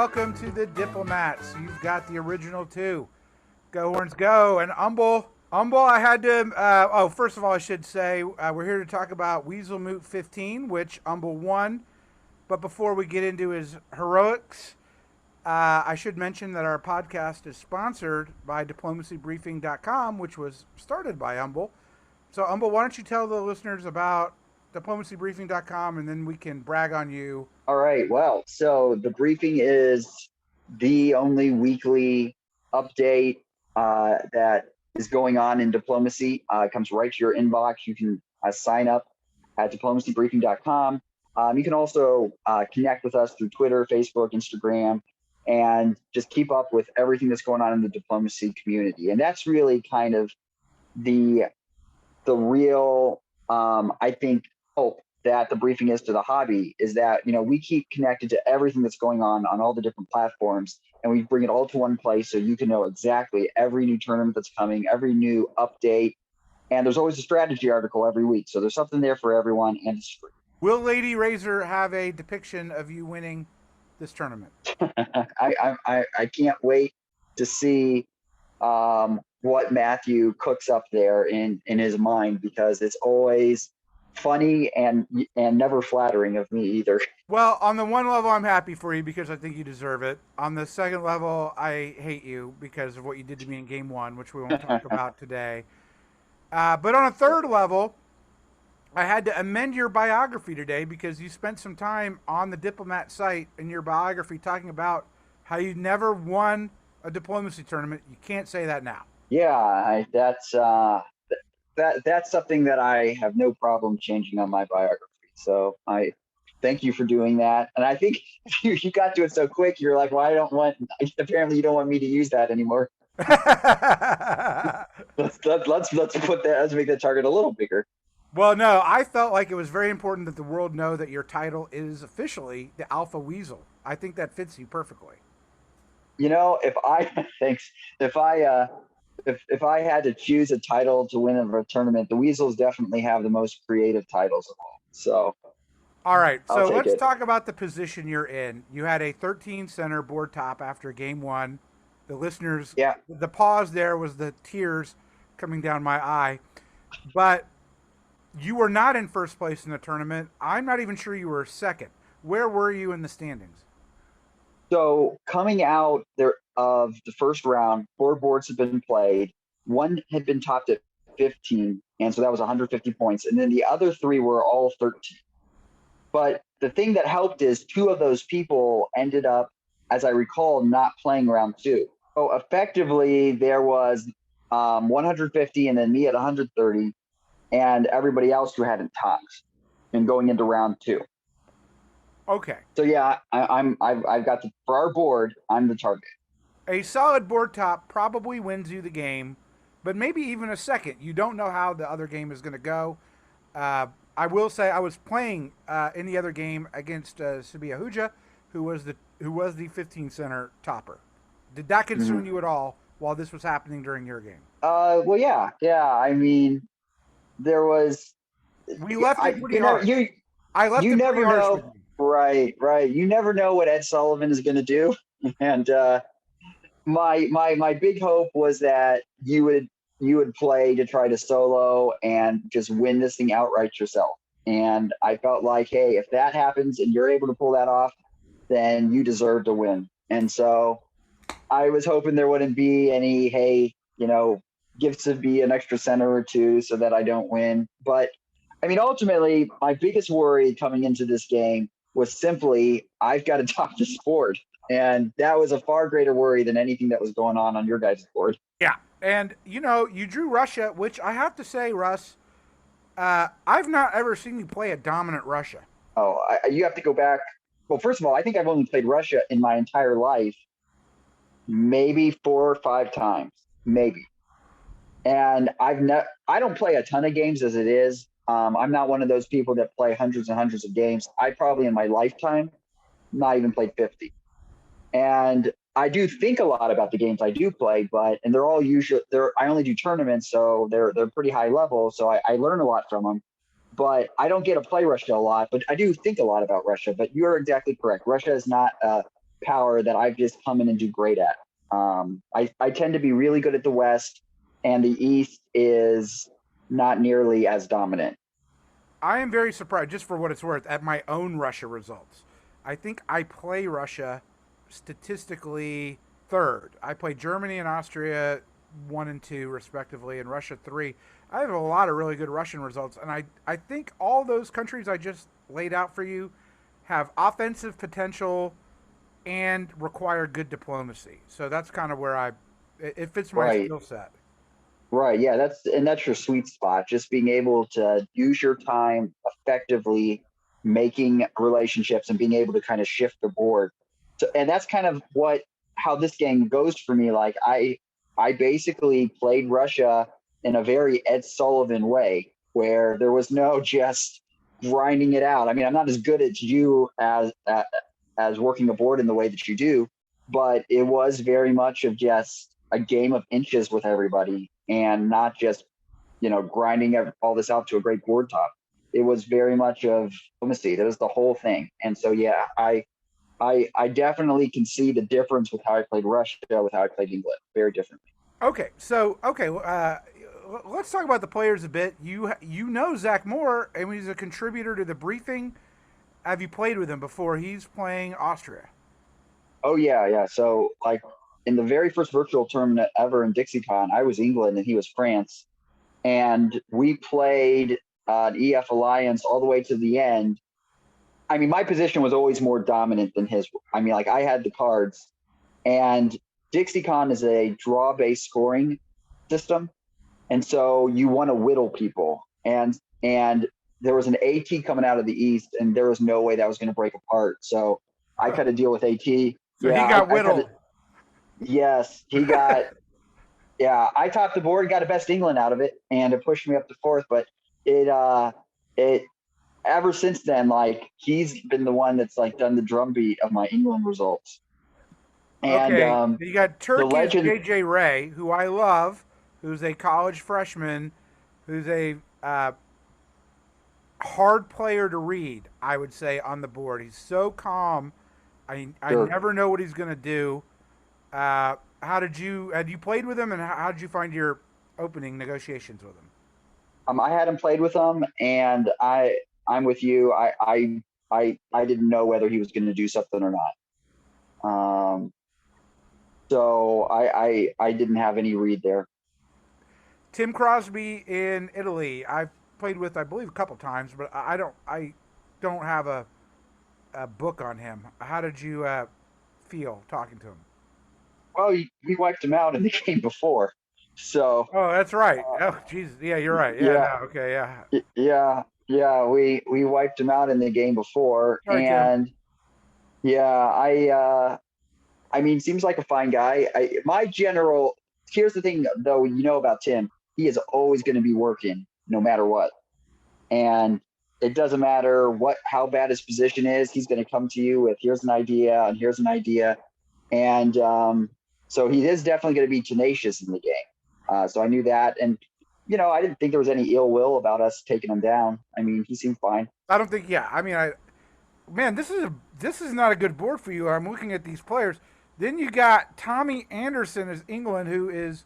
welcome to the Diplomats. You've got the original two. Go Horns, go. And Umble, I had to, first of all, I should say, we're here to talk about Weaselmoot 15, which Umble won. But before we get into his heroics, I should mention that our podcast is sponsored by diplomacybriefing.com, which was started by Umble. So, Umble, why don't you tell the listeners about diplomacybriefing.com, and then we can brag on you. All right. Well, so the briefing is the only weekly update that is going on in diplomacy. It comes right to your inbox. You can sign up at diplomacybriefing.com. You can also connect with us through Twitter, Facebook, Instagram, and just keep up with everything that's going on in the diplomacy community. And that's really kind of the real, I think, hope that the briefing is to the hobby is that, we keep connected to everything that's going on all the different platforms, and we bring it all to one place so you can know exactly every new tournament that's coming, every new update. And there's always a strategy article every week. So there's something there for everyone, and it's free. Will Lady Razor have a depiction of you winning this tournament? I can't wait to see what Matthew cooks up there in his mind, because it's always funny and never flattering of me either. Well, on the one level, I'm happy for you because I think you deserve it. On the second level, I hate you because of what you did to me in game one, which we won't talk about today. But on a third level, I had to amend your biography today because you spent some time on the Diplomat site in your biography talking about how you never won a diplomacy tournament. You can't say that now. Yeah, that's something that I have no problem changing on my biography. So I thank you for doing that. And I think you got to it so quick, you're like, well, apparently you don't want me to use that anymore. let's make that target a little bigger. Well, no, I felt like it was very important that the world know that your title is officially the Alpha Weasel. I think that fits you perfectly. If I had to choose a title to win a tournament, the Weasels definitely have the most creative titles of all. So, all right. So let's talk about the position you're in. You had a 13 center board top after game one. The listeners, the pause there was the tears coming down my eye. But you were not in first place in the tournament. I'm not even sure you were second. Where were you in the standings? So coming out there of the first round, 4 boards had been played. One had been topped at 15, and so that was 150 points. And then the other 3 were all 13. But the thing that helped is 2 of those people ended up, as I recall, not playing round 2. So effectively, there was 150 and then me at 130, and everybody else who hadn't topped and going into round 2. Okay. So yeah, I've got for our board, I'm the target. A solid board top probably wins you the game, but maybe even a second. You don't know how the other game is going to go. I will say I was playing in the other game against Sabia Huja, who was the 15 center topper. Did that concern you at all while this was happening during your game? Well, yeah. I mean, there was. We left it pretty harsh. I left it pretty harsh with you. Right. You never know what Ed Sullivan is going to do, and my big hope was that you would play to try to solo and just win this thing outright yourself. And I felt like, hey, if that happens and you're able to pull that off, then you deserve to win. And so I was hoping there wouldn't be any, hey, gifts to be an extra center or 2 so that I don't win. But I mean, ultimately, my biggest worry coming into this game was simply, I've got to top this board. And that was a far greater worry than anything that was going on your guys' board. Yeah. And, you drew Russia, which I have to say, Russ, I've not ever seen you play a dominant Russia. Oh, you have to go back. Well, first of all, I think I've only played Russia in my entire life maybe 4 or 5 times, maybe. And I don't play a ton of games as it is. I'm not one of those people that play hundreds and hundreds of games. I probably in my lifetime not even played 50. And I do think a lot about the games I do play, and they're all I only do tournaments, so they're pretty high level. So I learn a lot from them, but I don't get to play Russia a lot, but I do think a lot about Russia. But you're exactly correct. Russia is not power that I've just come in and do great at. I tend to be really good at the West, and the East is not nearly as dominant. I am very surprised, just for what it's worth, at my own Russia results. I think I play Russia statistically third. I play Germany and Austria 1 and 2 respectively, and Russia 3. I have a lot of really good Russian results, and I think all those countries I just laid out for you have offensive potential and require good diplomacy. So that's kind of where it fits my Right. skill set. Right. Yeah, that's your sweet spot. Just being able to use your time effectively, making relationships and being able to kind of shift the board. So, and that's kind of what how this game goes for me. Like I basically played Russia in a very Ed Sullivan way, where there was no just grinding it out. I mean, I'm not as good at you as working a board in the way that you do, but it was very much of just a game of inches with everybody and not just, grinding all this out to a great board top. It was very much of diplomacy. That was the whole thing. And so, yeah, I definitely can see the difference with how I played Russia with how I played England. Very differently. Okay, let's talk about the players a bit. You know Zach Moore, and he's a contributor to the briefing. Have you played with him before? He's playing Austria. Oh yeah, yeah. So like in the very first virtual tournament ever in DixieCon, I was England and he was France, and we played EF Alliance all the way to the end. I mean, my position was always more dominant than his. I mean, like I had the cards, and DixieCon is a draw-based scoring system, and so you want to whittle people, and there was an AT coming out of the East, and there was no way that was going to break apart. So I kind of deal with AT. So he Yeah, got I kind of whittled. yes, he got. Yeah, I topped the board, got a best England out of it, and it pushed me up to fourth. But it ever since then, like he's been the one that's like done the drumbeat of my England results. And Okay, you got the Turkey's legend, JJ Ray, who I love, who's a college freshman, who's a hard player to read. I would say on the board, he's so calm. I sure. never know what he's going to do. How did you had you played with him, and how did you find your opening negotiations with him? I hadn't played with him, and I'm with you. I didn't know whether he was going to do something or not. So I didn't have any read there. Tim Crosby in Italy. I've played with, I believe, a couple times, but I don't have a book on him. How did you feel talking to him? Well, we wiped him out in the game before, so Oh, that's right. Oh, Jesus. Yeah, you're right. Yeah, yeah, no, okay, yeah. yeah. We wiped him out in the game before, Sorry, Tim. and yeah, I mean, seems like a fine guy. My general here's the thing though, about Tim, he is always going to be working no matter what, and it doesn't matter how bad his position is. He's going to come to you with here's an idea and here's an idea, and so he is definitely going to be tenacious in the game. So I knew that, and I didn't think there was any ill will about us taking him down. I mean, he seemed fine. I don't think. Yeah, I mean, man, this is not a good board for you. I'm looking at these players. Then you got Tommy Anderson as England, who is.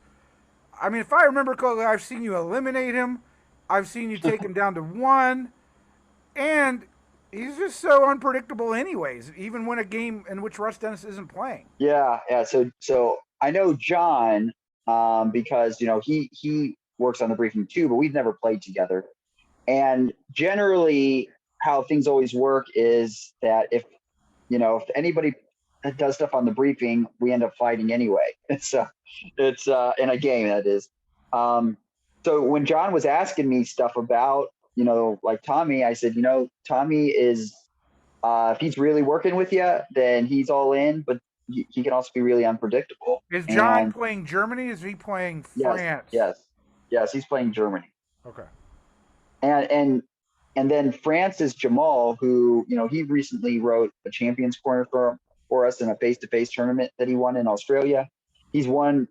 I mean, if I remember correctly, I've seen you eliminate him. I've seen you take him down to one, and he's just so unpredictable, anyways. Even when a game in which Russ Dennis isn't playing. Yeah, yeah. So I know John, because he works on the briefing too, but we've never played together. And generally, how things always work is that if anybody does stuff on the briefing, we end up fighting anyway. It's in a game, that is. So when John was asking me stuff about like Tommy, I said, Tommy is if he's really working with you, then he's all in. But he can also be really unpredictable. Is John And playing Germany? Is he playing yes, France? yes, yes, he's playing Germany. Okay. And then France is Jamal, who he recently wrote a Champions Corner for us in a face-to-face tournament that he won in Australia. He's won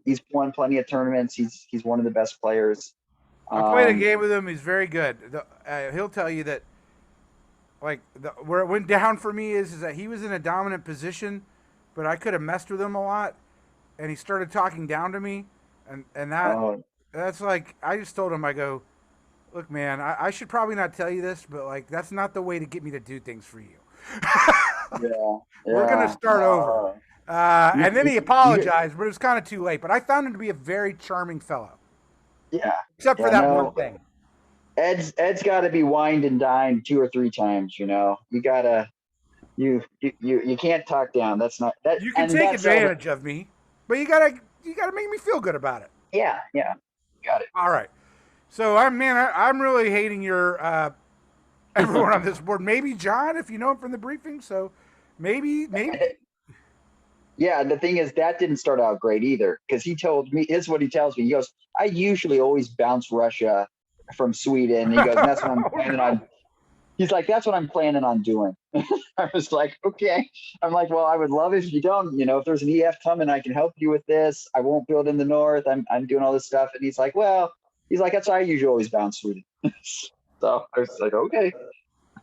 plenty of tournaments. He's one of the best players. I played a Um, game with him. He's very good. He'll tell you that, like, where it went down for me is that he was in a dominant position, but I could have messed with him a lot. And he started talking down to me, and Oh, that's like I just told him, I go, look, man, I should probably not tell you this, but like that's not the way to get me to do things for you. yeah, We're gonna yeah. start over. And then he You, apologized, but it was kind of too late. But I found him to be a very charming fellow, yeah, except for yeah. that one No, thing. Ed's got to be wined and dined 2 or 3 times. You gotta you can't talk down. That's not that, You can and take that's all. advantage of me, but you gotta make me feel good about it. Yeah, yeah, got All right. So I'm really hating your everyone on this board. Maybe John, if you know him from the briefing. So maybe. it. Yeah, the thing is that didn't start out great either because he told me. Here's what he tells me. He goes, "I usually always bounce Russia from Sweden." He goes, and "That's what I'm Oh planning on." no. He's like, "That's what I'm planning on doing." I was like, "Okay." I'm like, "Well, I would love if you don't. If there's an EF coming, I can help you with this. I won't build in the north. I'm doing all this stuff." And he's like, "Well," he's like, "That's why I usually always bounce Sweden." So I was like, "Okay."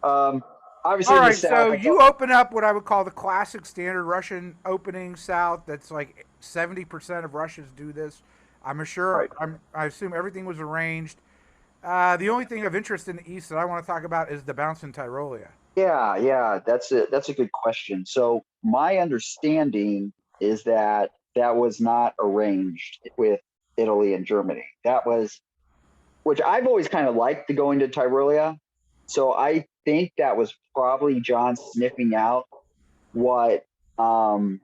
Um, All Obviously in the right, south, so you open up what I would call the classic standard Russian opening south. That's like 70% of Russians do this. I'm sure. right. I assume everything was arranged. The only thing of interest in the east that I want to talk about is the bounce in Tyrolia. Yeah, yeah, that's a good question. So my understanding is that that was not arranged with Italy and Germany. That was, which I've always kind of liked to go into Tyrolia. So I think that was probably John sniffing out what um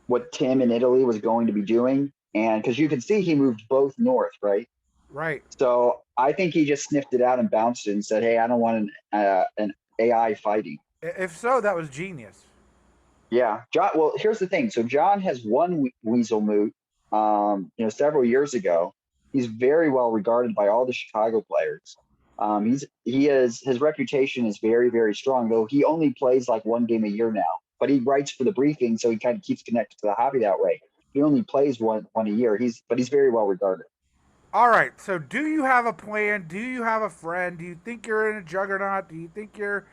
what Tim in Italy was going to be doing. And because you can see he moved both north, right? Right. So I think he just sniffed it out and bounced it and said, "Hey, I don't want an AI fighting." If so, that was genius. Yeah, John. Well, here's the thing. So John has won Weaselmoot, several years ago. He's very well regarded by all the Chicago players. His reputation is very, very strong. Though he only plays like one game a year now, but he writes for the briefing, so he kind of keeps connected to the hobby that way. He only plays one a year. He's very well regarded. All right. So, do you have a plan? Do you have a friend? Do you think you're in a juggernaut? Do you think or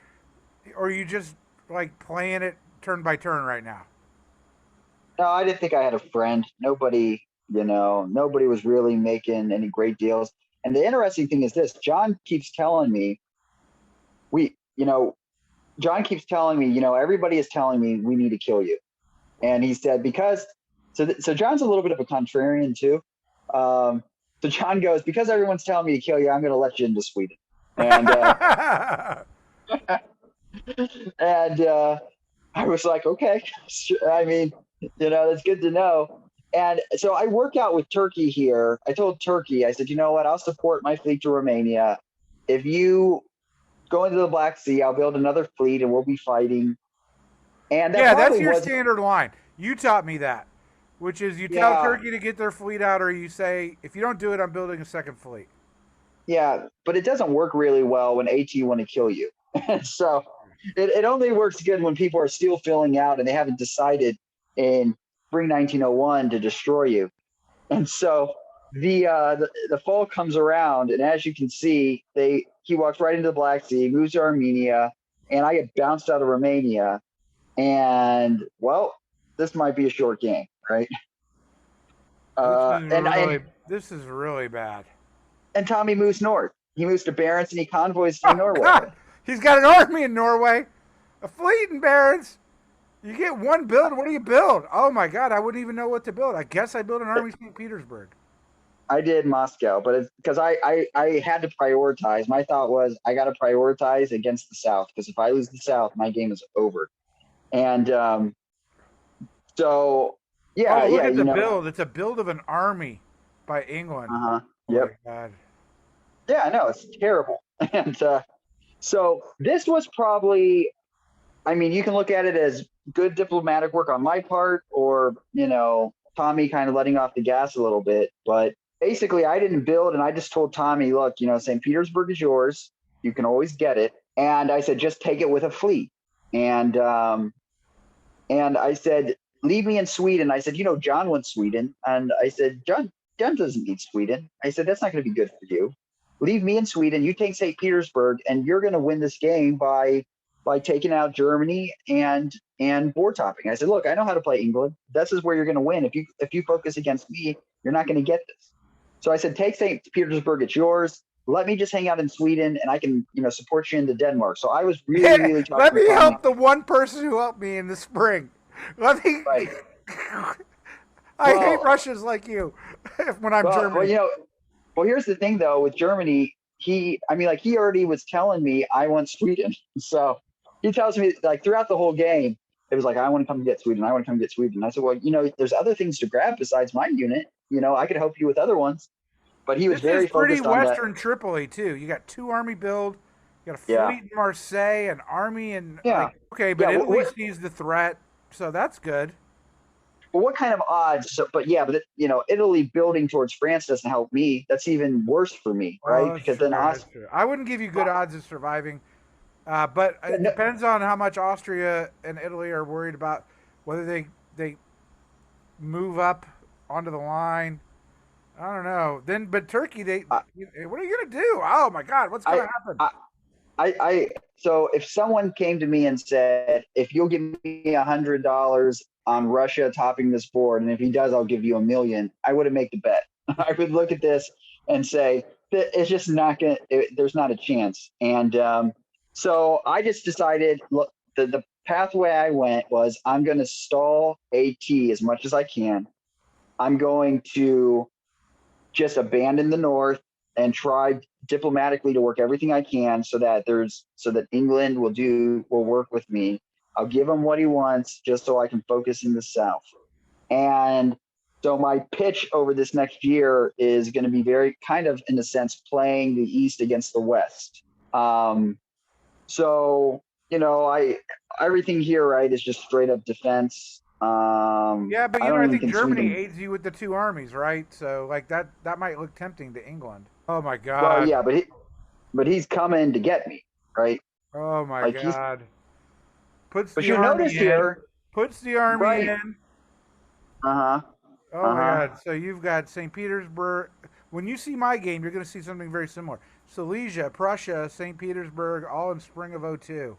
are you just like playing it turn by turn right now? No, I didn't think I had a friend. Nobody was really making any great deals. And the interesting thing is this: John keeps telling me we, you know, John keeps telling me, everybody is telling me we need to kill you. And he said because so John's a little bit of a contrarian too. So John goes, because everyone's telling me to kill you, I'm going to let you into Sweden. And and I was like, okay. I mean, that's good to know. And so I work out with Turkey here. I told Turkey, I said, you know what? I'll support my fleet to Romania. If you go into the Black Sea, I'll build another fleet and we'll be fighting. And that Yeah, that's probably your was, standard line. You taught me that, which is you tell yeah, Turkey to get their fleet out, or you say, if you don't do it, I'm building a second fleet. yeah. But it doesn't work really well when AT want to kill you. So it only works good when people are still filling out and they haven't decided in spring 1901 to destroy you. And so the fall comes around, and as you can see, he walks right into the Black Sea, moves to Armenia, and I get bounced out of Romania. And well, this might be a short game, right? This Uh, is and really and this is really bad. and Tommy moves north. He moves to Barents and he convoys to Oh Norway. God, he's got an army in Norway, a fleet in Barents. You get one build. What do you build? Oh my God, I wouldn't even know what to build. I guess I built an army St. Petersburg. I did Moscow, but it's because I had to prioritize. My thought was I got to prioritize against the South because if I lose the South, my game is over. And so yeah, Oh, look yeah, at the build. It's a build of an army by England. uh-huh, Oh my yep, God. yeah, no, it's terrible. And so this was probably, I mean, you can look at it as good diplomatic work on my part, or Tommy kind of letting off the gas a little bit. But basically, I didn't build, and I just told Tommy, look, St. Petersburg is yours. You can always get it. And I said, just take it with a fleet. And I said, leave me in Sweden. I said, John wants Sweden. And I said, John doesn't need Sweden. I said, that's not going to be good for you. Leave me in Sweden. You take St. Petersburg, and you're going to win this game by by taking out Germany and board topping. I said, look, I know how to play England. This is where you're going to win. If you focus against me, you're not going to get this. So I said, take St. Petersburg, it's yours. Let me just hang out in Sweden, and I can support you into Denmark. So I was really really Let talking to me Tommy. help the one person who helped me in the spring. Let me. Right. I hate Russians like you when I'm Germany. Well, here's the thing though with Germany. He already was telling me I want Sweden. So he tells me like throughout the whole game, it was like, I want to come get Sweden. I want to come get Sweden. And I said, well, there's other things to grab besides my unit. I could help you with other ones. But he was This is very pretty focused on that. Western Tripoli too. You got 2 army build. You got a Yeah. fleet in Marseille, an army in Yeah. okay, but Yeah, Italy sees the threat, so that's good. Well, what kind of odds? So, but Italy building towards France doesn't help me. That's even worse for me, Well, right? that's Because true. then That's true. I wouldn't give you good odds of surviving, but it no, depends on how much Austria and Italy are worried about whether they move up onto the line. I don't know. Then, but Turkey, I, what are you gonna do? Oh my God, what's gonna I, happen? so if someone came to me and said, if you'll give me $100 on Russia topping this board, and if he does, I'll give you $1 million, I wouldn't make the bet. I would look at this and say, it's just not going to, there's not a chance. And so I just decided, look, the pathway I went was I'm going to stall AT as much as I can. I'm going to just abandon the North and try diplomatically to work everything I can so that England will work with me. I'll give him what he wants just so I can focus in the South. And so my pitch over this next year is going to be very kind of, in a sense, playing the East against the West. So everything here, right, is just straight up defense. Yeah, but I don't I even think concede Germany them. aids you with the 2 armies, right? So like that might look tempting to England. Oh my Well, God. yeah, but he's coming to get me, right? Oh my Like he's. God. Puts But the you notice army in. here, Puts the army right? in. Uh huh. Oh Uh my huh. God. So you've got St. Petersburg. When you see my game, you're going to see something very similar. Silesia, Prussia, St. Petersburg, all in spring of '02.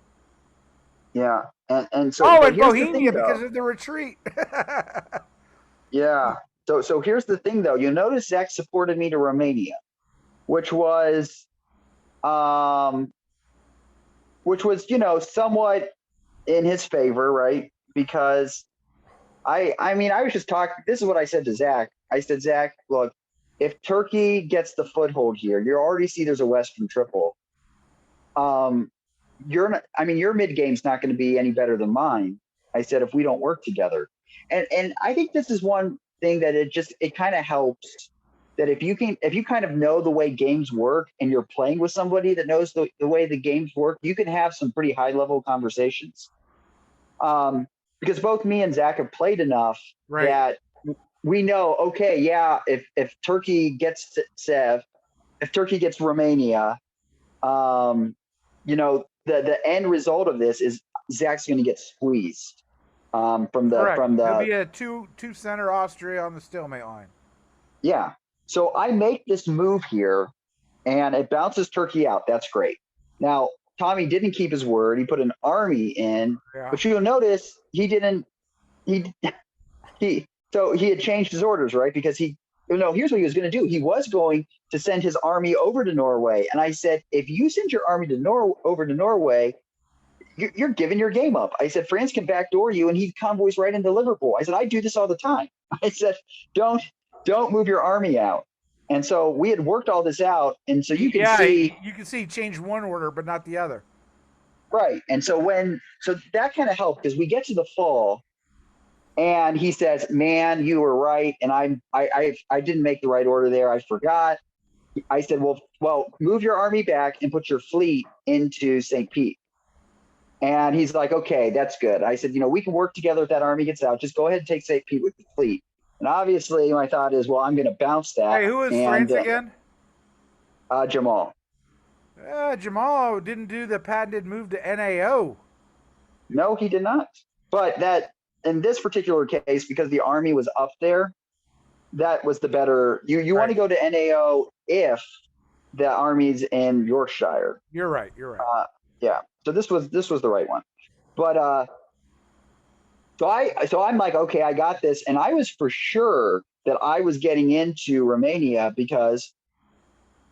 Yeah. And so, Oh, but and here's the thing, Bohemia though. because of the retreat. Yeah. So here's the thing, though. You notice Zach supported me to Romania, which was, um, somewhat in his favor, right? Because I was just talking. This is what I said to Zach. I said, Zach, look, if Turkey gets the foothold here, you already see there's a Western triple. Um, you're not, your mid game's not going to be any better than mine. I said, if we don't work together. And I think this is one thing that it kind of helps that if you kind of know the way games work and you're playing with somebody that knows the way the games work, you can have some pretty high level conversations. Because both me and Zach have played enough Right. that we know, okay, yeah, if Turkey gets Sev, if Turkey gets Romania, the end result of this is Zach's going to get squeezed from the Correct. from There'll the be a two center Austria on the stalemate line. yeah. So I make this move here, and it bounces Turkey out. That's great. Now Tommy didn't keep his word. He put an army in, Yeah. but you'll notice he didn't. He he had changed his orders, right? Because here's what he was going to do. He was going to send his army over to Norway, and I said, if you send your army over to Norway, you're giving your game up. I said, France can backdoor you, and he convoys right into Liverpool. I said, I do this all the time. I said, don't move your army out. And so we had worked all this out, and so you can Yeah, see, you can see he changed one order but not the other. right. And so that kind of helped because we get to the fall, and he says, "Man, you were right, and I didn't make the right order there. I forgot." I said, "Well, move your army back and put your fleet into St. Pete." And he's like, "Okay, that's good." I said, "We can work together if that army gets out. Just go ahead and take St. Pete with the fleet." And obviously, my thought is, well, I'm going to bounce that. Hey, who is And France again? Jamal. Jamal didn't do the patented move to NAO. No, he did not. But that in this particular case, because the army was up there, that was the better. You want Right. to go to NAO if the army's in Yorkshire. You're right. You're right. Yeah. So this was the right one. But so I'm like, okay, I got this, and I was for sure that I was getting into Romania because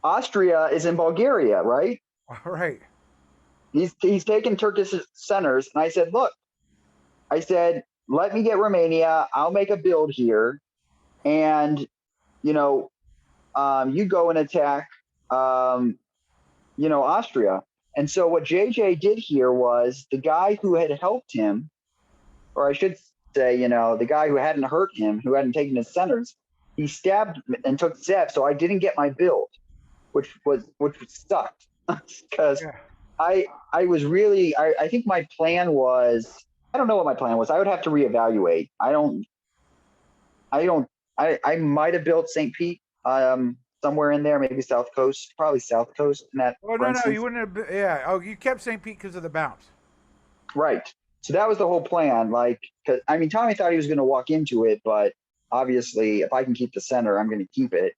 Austria is in Bulgaria, right? All right. He's taken Turkish centers, and I said, look, I said, let me get Romania. I'll make a build here, and you know, you go and attack, Austria. And so what JJ did here was the guy who had helped him, or I should say, the guy who hadn't hurt him, who hadn't taken his centers, he stabbed and took Zev. So I didn't get my build, which sucked because Yeah. I was really I think my plan was, I don't know what my plan was. I would have to reevaluate. I might have built St. Pete somewhere in there, maybe South Coast, probably South Coast in that, Oh for no, instance. you wouldn't have. Yeah. Oh, you kept St. Pete because of the bounce. Right. So that was the whole plan. Like, cause I mean, Tommy thought he was going to walk into it, but obviously, if I can keep the center, I'm going to keep it.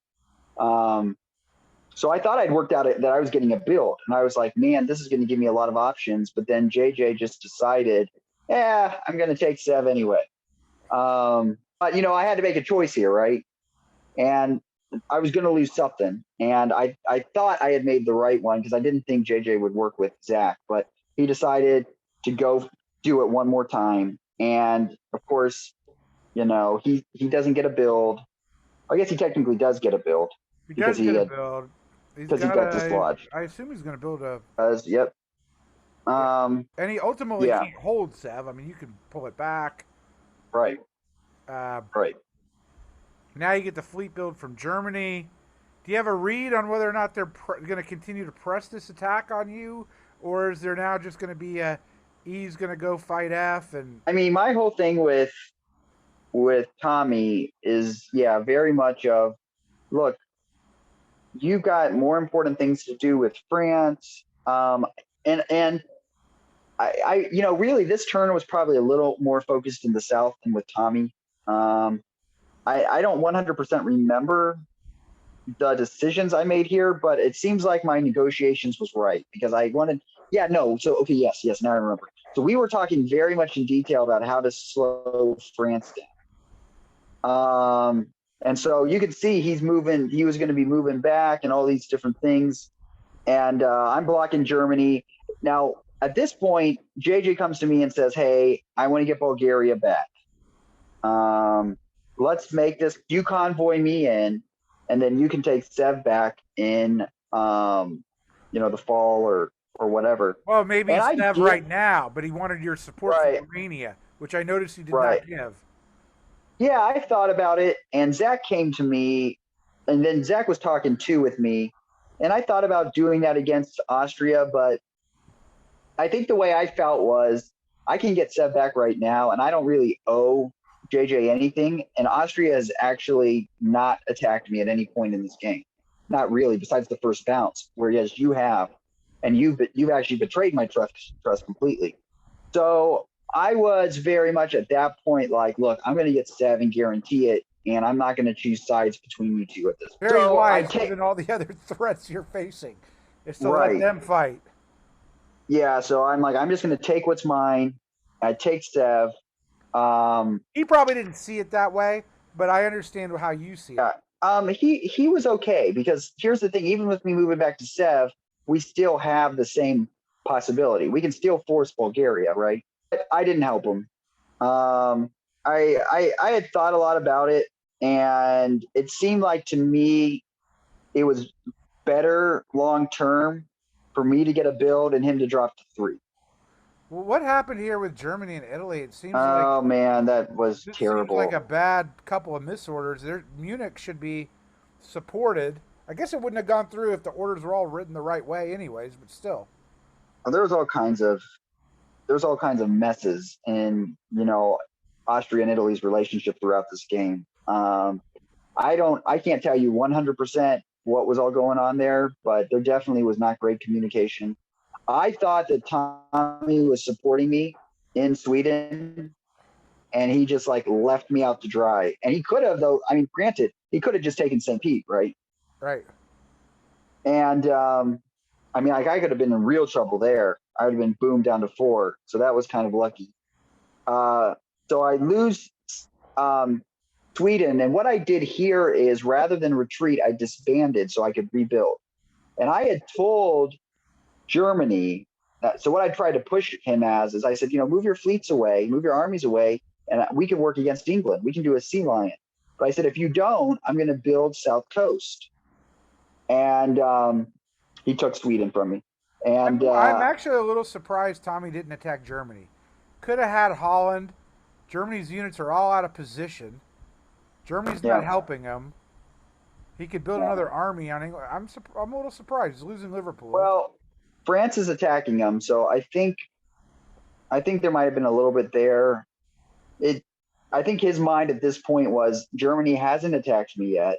So I thought I'd worked out that I was getting a build, and I was like, man, this is going to give me a lot of options. But then JJ just decided, yeah, I'm going to take Sev anyway. But I had to make a choice here, right? And I was going to lose something, and I thought I had made the right one because I didn't think JJ would work with Zach, but he decided to go do it one more time, and of course, he doesn't get a build. I guess he technically does get a build He because does get a build. he got dislodged. I assume he's going to build a. Yep. Yeah. And he ultimately Yeah. can't hold Sev. I mean, you can pull it back. Right. Uh, Right. Now you get the fleet build from Germany. Do you have a read on whether or not they're going to continue to press this attack on you, or is there now just going to be a E's going to go fight F? And I mean, my whole thing with Tommy is, yeah, very much of, look, you've got more important things to do with France. And really, this turn was probably a little more focused in the South than with Tommy. I don't 100% remember the decisions I made here, but it seems like my negotiations was right because I wanted, yeah, no. So, okay, yes, now I remember. So we were talking very much in detail about how to slow France down. And so you could see he was going to be moving back and all these different things. And I'm blocking Germany. Now, at this point, JJ comes to me and says, hey, I want to get Bulgaria back. Let's make this, you convoy me in, and then you can take Sev back in, the fall or whatever. well, maybe And he's I Sev did, right now, but he wanted your support right, from Romania, which I noticed he did right. not give. Yeah, I thought about it, and Zach came to me, and then Zach was talking too with me, and I thought about doing that against Austria, but I think the way I felt was I can get Sev back right now, and I don't really owe JJ anything. And Austria has actually not attacked me at any point in this game, not really, besides the first bounce. Whereas you have, and you've actually betrayed my trust completely. So I was very much at that point like, look, I'm going to get Sev and guarantee it, and I'm not going to choose sides between you two at this. Very So I wise, take given all the other threats you're facing, is to let right. them fight. Yeah, so I'm like, I'm just going to take what's mine. I take Sev. He probably didn't see it that way, but I understand how you see it. Yeah. He was okay because here's the thing: even with me moving back to Sev, we still have the same possibility. We can still force Bulgaria, right? But I didn't help him. I had thought a lot about it, and it seemed like to me it was better long term for me to get a build and him to drop to 3. Well, what happened here with Germany and Italy? It seems Oh man, that was it seems like terrible. a bad couple of misorders. Munich should be supported. I guess it wouldn't have gone through if the orders were all written the right way, anyways. But still, There was all kinds of messes in Austria and Italy's relationship throughout this game. I can't tell you 100% what was all going on there, but there definitely was not great communication. I thought that Tommy was supporting me in Sweden, and he just like left me out to dry. And he could have, though. I mean, granted, he could have just taken St. Pete, right? right? And I mean, like I could have been in real trouble there. I would have been boomed down to 4. So that was kind of lucky. So I lose um, Sweden. And what I did here is rather than retreat, I disbanded so I could rebuild. And I had told Germany, so what I tried to push him as is I said, move your fleets away, move your armies away, and we can work against England. We can do a sea lion. But I said, if you don't, I'm going to build South Coast. And he took Sweden from me. And I'm actually a little surprised Tommy didn't attack Germany. Could have had Holland. Germany's units are all out of position. Germany's not helping him. He could build another army on England. I'm a little surprised. He's losing Liverpool. Well, France is attacking him, so I think there might have been a little bit there. I think his mind at this point was Germany hasn't attacked me yet.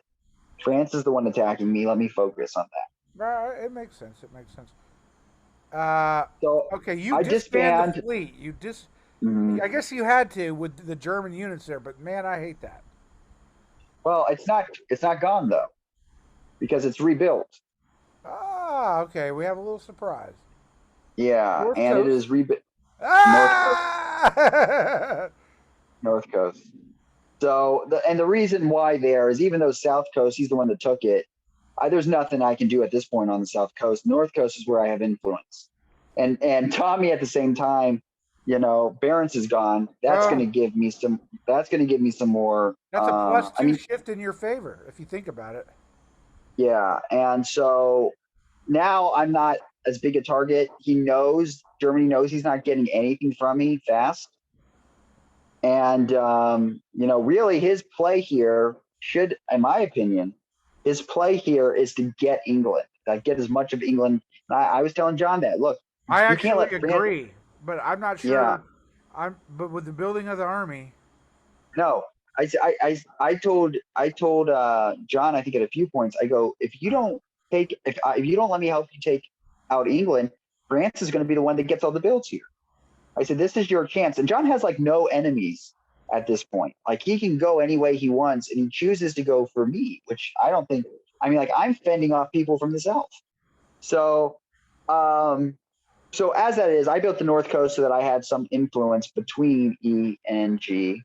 France is the one attacking me. Let me focus on that. It makes sense. So okay, you I disbanded the fleet. Mhm. I guess you had to with the German units there, but man, I hate that. Well, it's not gone though, because it's rebuilt. Okay, we have a little surprise. Yeah, North and Coast. it is rebuilt. Ah! North Coast. So the reason why there is, even though South Coast, he's the one that took it. There's nothing I can do at this point on the South Coast. North Coast is where I have influence, and Tommy at the same time, Barents is gone. That's going to give me some. That's going to give me some more. That's a +2 shift in your favor if you think about it. Yeah, and so now I'm not as big a target. Germany knows he's not getting anything from me fast. And, really his play here should, in my opinion, his play here is to get England, get as much of England. I was telling John that, look, I actually agree, but I'm not sure. Yeah. But with the building of the army. No, I told John, I think at a few points, I go, if you don't let me help you take out England, France is going to be the one that gets all the builds here. I said, this is your chance. And John has no enemies at this point. He can go any way he wants, and he chooses to go for me, which I don't think, I'm fending off people from the south. So, so as that is, I built the North Coast so that I had some influence between E and G,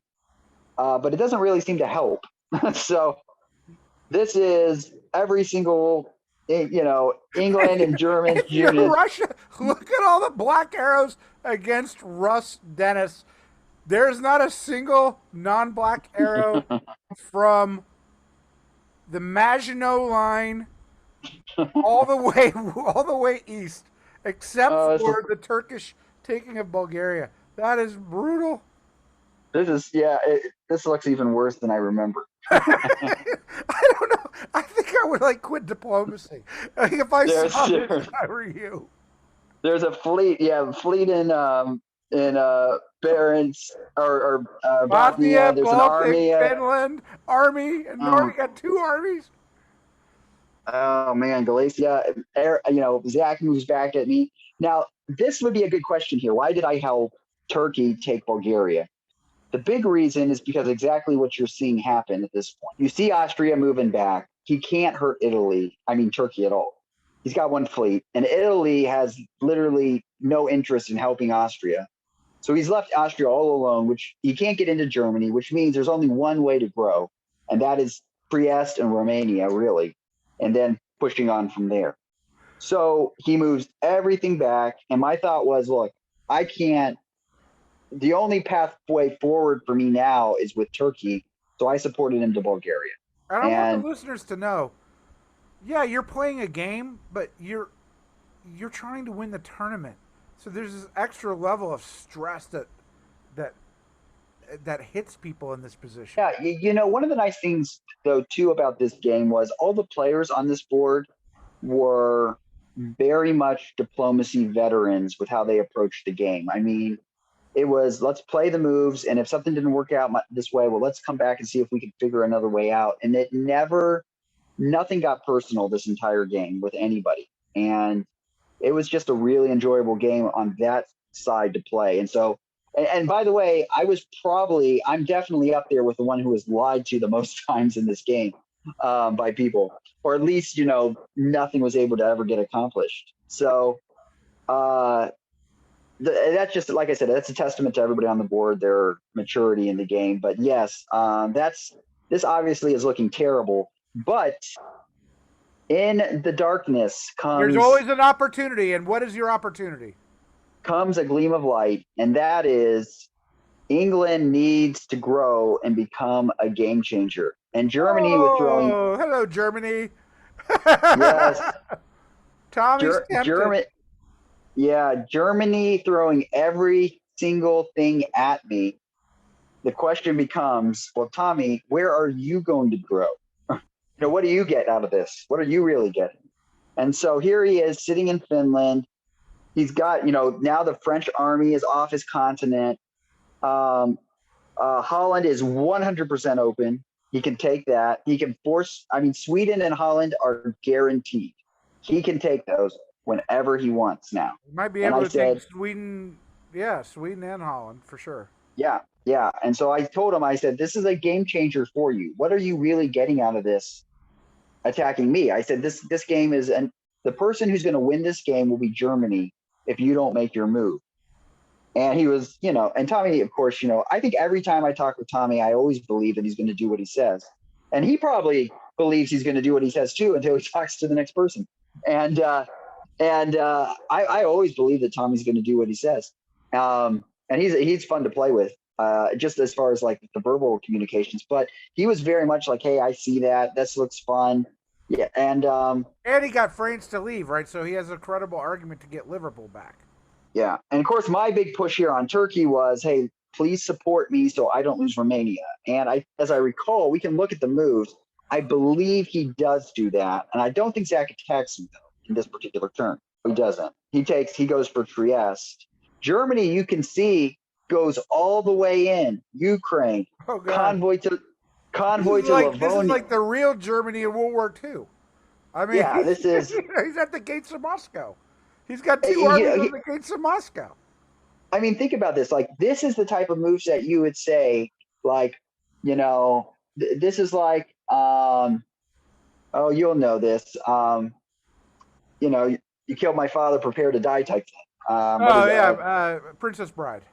but it doesn't really seem to help. So this is every single England and German if you're Russia, look at all the black arrows against Russ Dennis. There's not a single non-black arrow from the Maginot Line all the way east, except for the Turkish taking of Bulgaria. That is brutal. This looks even worse than I remember. I don't know. I think I would quit diplomacy. If I saw this, if I were you. There's a fleet, in Barents or Bothnia, There's Baltic, an army, Finland, army, and Norway got 2 armies. Oh man, Galicia. Zach moves back at me. Now, this would be a good question here. Why did I help Turkey take Bulgaria? The big reason is because exactly what you're seeing happen at this point. You see Austria moving back. He can't hurt Turkey at all. He's got 1 fleet, and Italy has literally no interest in helping Austria. So he's left Austria all alone, which he can't get into Germany, which means there's only one way to grow, and that is Trieste and Romania, really, and then pushing on from there. So he moves everything back, and my thought was, look, the only pathway forward for me now is with Turkey, so I supported him to Bulgaria. And I want the listeners to know, yeah, you're playing a game, but you're trying to win the tournament. So there's this extra level of stress that hits people in this position. Yeah, one of the nice things though too about this game was all the players on this board were very much diplomacy veterans with how they approached the game. It was, let's play the moves, and if something didn't work out this way, well, let's come back and see if we can figure another way out. And nothing got personal this entire game with anybody. And it was just a really enjoyable game on that side to play. And so, and by the way, I'm definitely up there with the one who was lied to the most times in this game by people, or at least, nothing was able to ever get accomplished. So that's just, like I said, that's a testament to everybody on the board, their maturity in the game. But yes, this obviously is looking terrible. But in the darkness There's comes always an opportunity, and what is your opportunity? a gleam of light, and that is England needs to grow and become a game changer. And Germany with throwing, Oh, hello, Germany. yes, Tommy's tempted. German, yeah, Germany throwing every single thing at me. The question becomes, well, Tommy, where are you going to grow? What do you get out of this? What are you really getting? And so here he is sitting in Finland. He's got, now the French army is off his continent. Holland is 100% open. He can take that. He can force, Sweden and Holland are guaranteed. He can take those whenever he wants now. You might be And able I to take said, Sweden. Yeah, Sweden and Holland for sure. yeah, yeah. And so I told him, I said, this is a game changer for you. What are you really getting out of this attacking me? I said, this game is, and the person who's going to win this game will be Germany if you don't make your move. And he was, and Tommy, of course, I think every time I talk with Tommy, I always believe that he's going to do what he says. And he probably believes he's going to do what he says too until he talks to the next person. And I always believe that Tommy's going to do what he says. And he's fun to play with, just as far as like the verbal communications. But he was very much like, hey, I see that. This looks fun. Yeah. And he got France to leave, right? So he has a credible argument to get Liverpool back. Yeah. And of course, my big push here on Turkey was, hey, please support me so I don't lose Romania. And as I recall, we can look at the moves. I believe he does do that. And I don't think Zach attacks him, though, in this particular turn. He doesn't. He goes for Trieste. Germany, you can see, goes all the way in. Ukraine. Oh, God. Convoy to Livonia. This is like the real Germany in World War II. I mean, yeah, this is. He's at the gates of Moscow. He's got two armies on the gates of Moscow. I mean, think about this. Like, this is the type of moves that you would say, like, this is like, oh, you'll know this. You killed my father, prepare to die type thing. Princess Bride.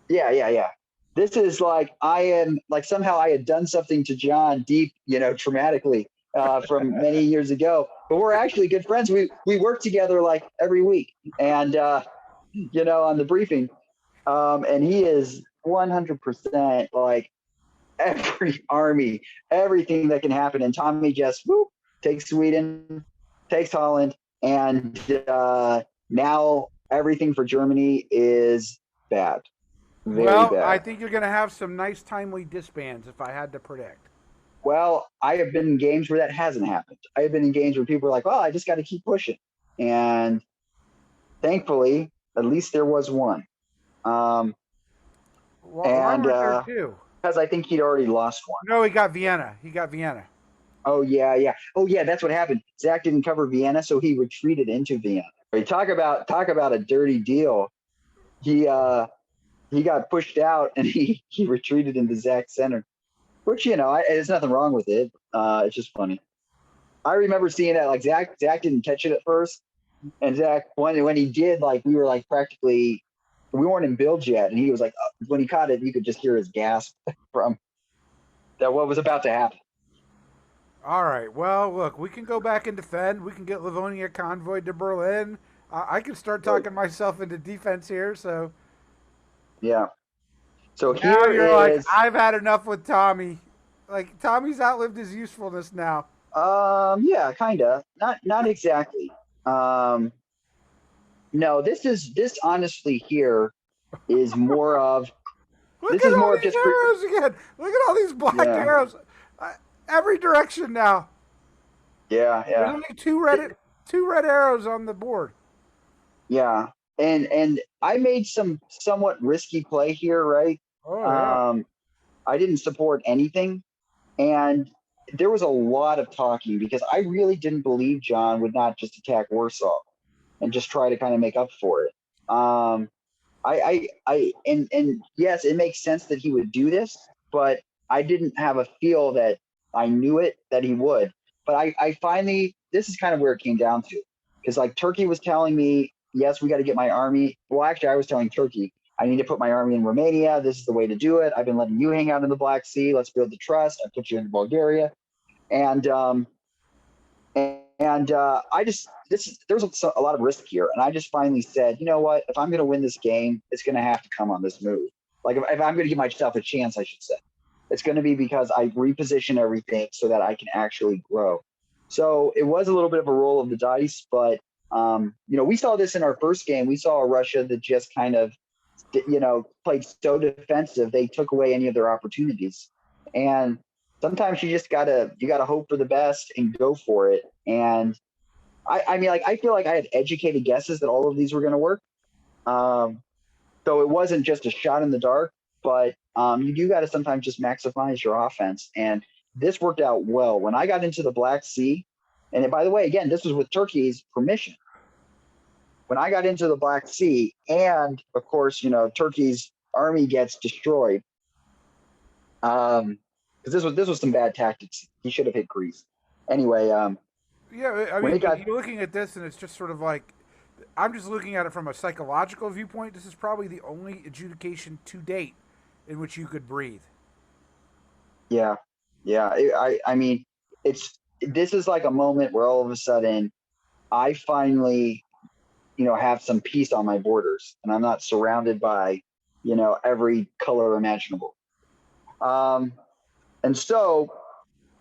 Yeah. This is like, somehow I had done something to John deep, traumatically from many years ago. But we're actually good friends. We work together like every week, and on the briefing, and he is 100% like every army, everything that can happen. And Tommy just takes Sweden, takes Holland, and now everything for Germany is bad. Very bad. I think you're going to have some nice timely disbands if I had to predict. Well, I have been in games where that hasn't happened. I have been in games where people are like, well, I just got to keep pushing. And thankfully, at least there was one. Because I think he'd already lost one. No, he got Vienna. Oh, yeah. Oh, yeah, that's what happened. Zach didn't cover Vienna, so he retreated into Vienna. Talk about a dirty deal. He got pushed out, and he retreated into Zach's center. Which, there's nothing wrong with it. It's just funny. I remember seeing that, like, Zach didn't catch it at first. And Zach, when he did, like, we were, like, we weren't in build yet. And he was like, when he caught it, you could just hear his gasp from that what was about to happen. All right. Well, look, we can go back and defend. We can get Livonia convoyed to Berlin. I can start talking myself into defense here, so. Yeah. So now you're like, I've had enough with Tommy. Like, Tommy's outlived his usefulness now. Yeah, kind of. Not exactly. No, this honestly here is more of. Look at all these arrows again. Look at all these black arrows. Every direction now. Yeah. There's only two red arrows on the board. Yeah. And I made some somewhat risky play here, right? Oh, yeah. I didn't support anything, and there was a lot of talking because I really didn't believe John would not just attack Warsaw and just try to kind of make up for it. And yes, it makes sense that he would do this, but I didn't have a feel that I knew it that he would. But I finally, this is kind of where it came down to. because like Turkey was telling me, yes, we got to get my army. Well, actually, I was telling Turkey, I need to put my army in Romania. This is the way to do it. I've been letting you hang out in the Black Sea. Let's build the trust. I put you in Bulgaria, and I just there's a lot of risk here, and I just finally said, you know what? If I'm going to win this game, it's going to have to come on this move. Like if I'm going to give myself a chance, I should say, it's going to be because I reposition everything so that I can actually grow. So it was a little bit of a roll of the dice, but we saw this in our first game. We saw a Russia that just kind of played so defensive they took away any of their opportunities. And sometimes you gotta hope for the best and go for it. And I mean, like, I feel like I had educated guesses that all of these were going to work. So it wasn't just a shot in the dark, but you do got to sometimes just maximize your offense. And this worked out well. When I got into the Black Sea, and by the way, again, this was with Turkey's permission. When I got into the Black Sea, and of course, Turkey's army gets destroyed. Because this was some bad tactics. He should have hit Greece. Anyway, Yeah, I mean, but you're looking at this, and it's just sort of like, I'm just looking at it from a psychological viewpoint. This is probably the only adjudication to date in which you could breathe. Yeah. I mean, this is like a moment where all of a sudden I finally, have some peace on my borders, and I'm not surrounded by, every color imaginable. And so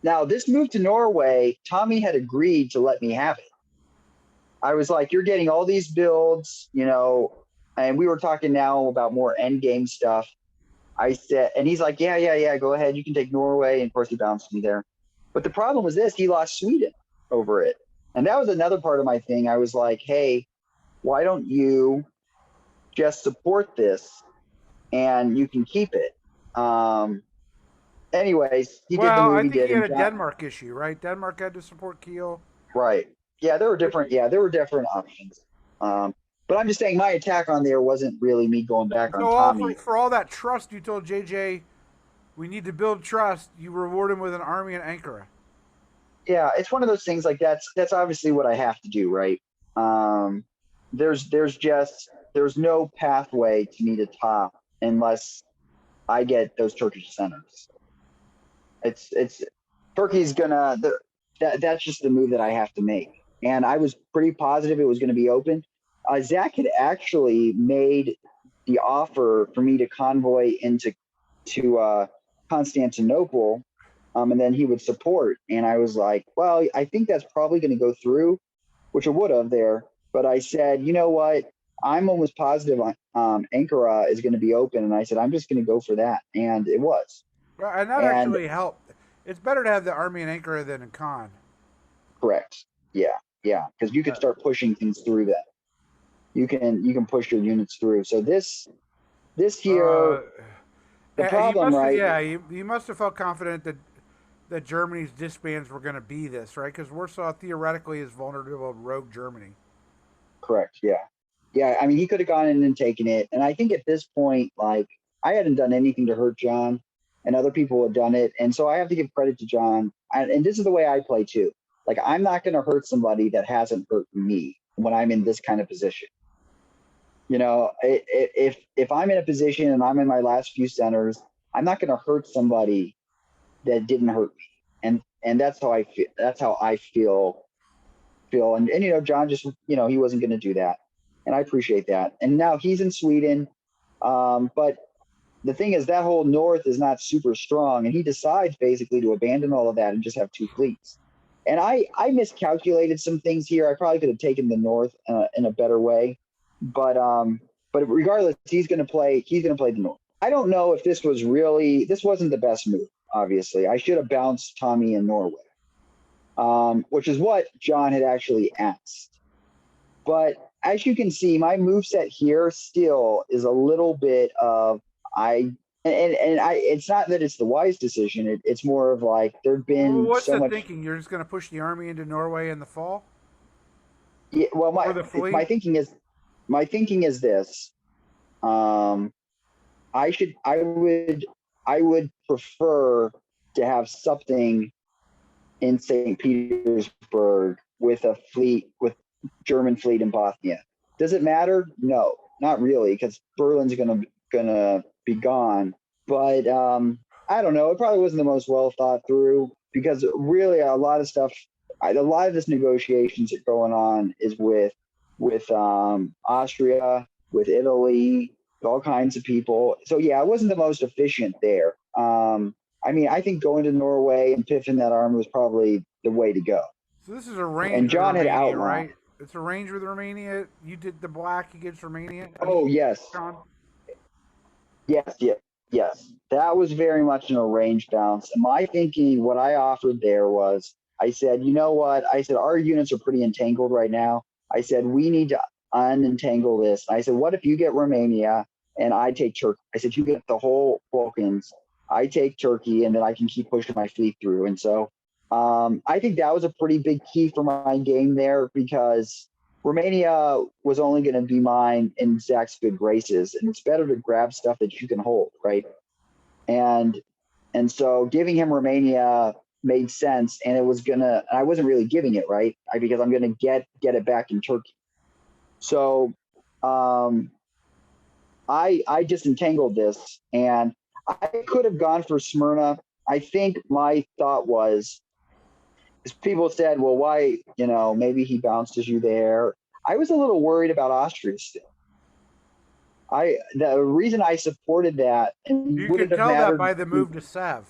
now this move to Norway, Tommy had agreed to let me have it. I was like, you're getting all these builds, and we were talking now about more end game stuff. I said, and he's like, yeah, go ahead. You can take Norway. And of course he bounced me there. But the problem was this, he lost Sweden over it. And that was another part of my thing. I was like, hey, why don't you just support this and you can keep it? Anyways, he did the Well, move I he think did. he had a Denmark issue, right? Denmark had to support Kiel. Right. Yeah, there were different options. But I'm just saying my attack on there wasn't really me going back on So Tommy. for all that trust you told JJ, we need to build trust, you reward him with an army in Ankara. Yeah, it's one of those things like that's obviously what I have to do, right? There's no pathway to me to top unless I get those Turkish centers. It's Turkey's gonna that's just the move that I have to make. And I was pretty positive it was going to be open. Zach had actually made the offer for me to convoy into Constantinople, and then he would support. And I was like, well, I think that's probably going to go through, which it would have there. But I said, you know what? I'm almost positive Ankara is going to be open. And I said, I'm just going to go for that. And it was. Well, and that actually helped. It's better to have the army in Ankara than in Khan. Correct. Yeah. Because you can start pushing things through that. You can push your units through. So this here, the problem, right? Yeah, you must have felt confident that Germany's disbands were going to be this, right? Because Warsaw theoretically is vulnerable to rogue Germany. Correct. Yeah. I mean, he could have gone in and taken it. And I think at this point, like, I hadn't done anything to hurt John, and other people had done it. And so I have to give credit to John. And this is the way I play too. Like, I'm not going to hurt somebody that hasn't hurt me when I'm in this kind of position. If I'm in a position and I'm in my last few centers, I'm not going to hurt somebody that didn't hurt me. And that's how I feel. That's how I feel. And John just, he wasn't going to do that. And I appreciate that. And now he's in Sweden. But the thing is, that whole north is not super strong. And he decides basically to abandon all of that and just have two fleets. And I miscalculated some things here. I probably could have taken the north in a better way. But regardless, he's going to play the north. I don't know if this wasn't the best move, obviously. I should have bounced Tommy in Norway, which is what John had actually asked. But as you can see, my moveset here still is a little bit of it's not that it's the wise decision. It's more of like there'd been what's so the much thinking? You're just going to push the army into Norway in the fall? Yeah, well, my thinking is this. I would prefer to have something in St. Petersburg with a fleet with German fleet in Bothnia. Does it matter? No, not really, because Berlin's gonna be gone. But I don't know. It probably wasn't the most well thought through because really a lot of stuff, a lot of this negotiations that are going on is with Austria, with Italy, with all kinds of people. So yeah, it wasn't the most efficient there. I mean, I think going to Norway and piffing that army was probably the way to go. So this is a range And with John had Romania, outlined. right? It's a range with Romania. You did the black against Romania. I Oh mean, yes, John. yes, yes, yes. That was very much an arranged balance. My thinking, what I offered there was, I said, you know what? I said our units are pretty entangled right now. I said we need to unentangle this. I said, what if you get Romania and I take Turkey? I said you get the whole Balkans. I take Turkey, and then I can keep pushing my fleet through. And so I think that was a pretty big key for my game there because Romania was only going to be mine in Zach's good graces, and it's better to grab stuff that you can hold, right? And so giving him Romania made sense, and it was gonna. I wasn't really giving it right because I'm gonna get it back in Turkey. So um, I just entangled this, and I could have gone for Smyrna. I think my thought was people said, well, why, maybe he bounces you there. I was a little worried about Austria still. The reason I supported that, and You would it can have tell that mattered? by the move to Sev.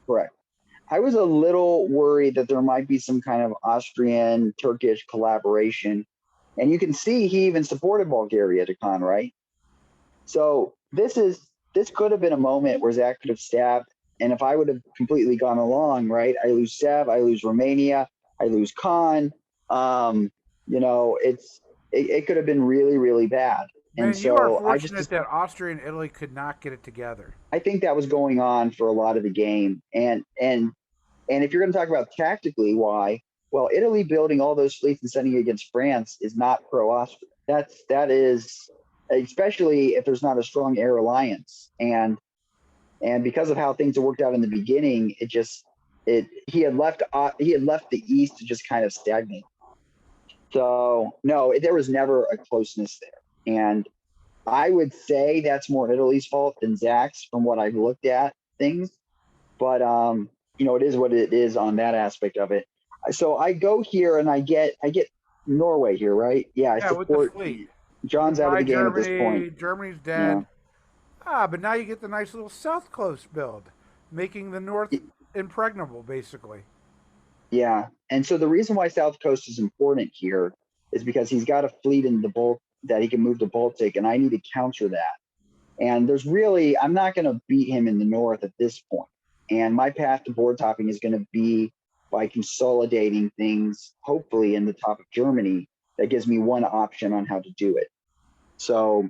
Correct. I was a little worried that there might be some kind of Austrian Turkish collaboration. And you can see he even supported Bulgaria to Khan, right? So this could have been a moment where Zach could have stabbed. And if I would have completely gone along, right, I lose Sev, I lose Romania, I lose Khan. It could have been really, really bad. And Man, you are so fortunate that Austria and Italy could not get it together. I think that was going on for a lot of the game. And if you're going to talk about tactically why, well, Italy building all those fleets and sending it against France is not pro-Austria. That is, especially if there's not a strong air alliance. And because of how things have worked out in the beginning, he had left the East to just kind of stagnate. So no, there was never a closeness there. And I would say that's more Italy's fault than Zach's from what I've looked at things. But it is what it is on that aspect of it. So I go here and I get Norway here, right? Yeah, I With the support. fleet. John's out of Goodbye, the game at this point. Germany. Germany's Yeah, dead. But now you get the nice little South Coast build, making the North impregnable, basically. yeah. And so the reason why South Coast is important here is because he's got a fleet in the Baltic that he can move to Baltic, and I need to counter that. And I'm not going to beat him in the North at this point. And my path to board topping is going to be by consolidating things, hopefully in the top of Germany. That gives me one option on how to do it. So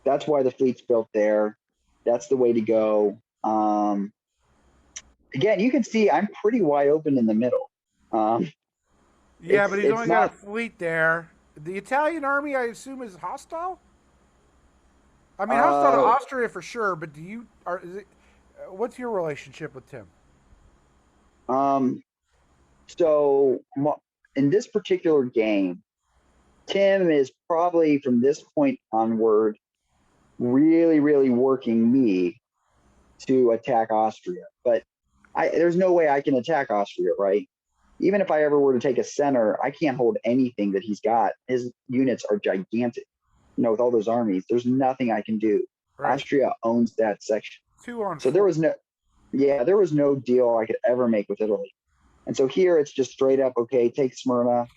that's why the fleet's built there. That's the way to go. Again, you can see I'm pretty wide open in the middle. Yeah, but he's It's only got not. a fleet there. The Italian army, I assume, is hostile. I mean, hostile to Uh, Austria for sure. But what's your relationship with Tim? um, so in this particular game, Tim is probably from this point onward really, really working me to attack Austria. But there's no way I can attack Austria, right? Even if I ever were to take a center, I can't hold anything that he's got. His units are gigantic. With all those armies, there's nothing I can do. Right, Austria owns that section. 2 on So there 4. was no deal I could ever make with Italy. And so here it's just straight up, okay, take Smyrna.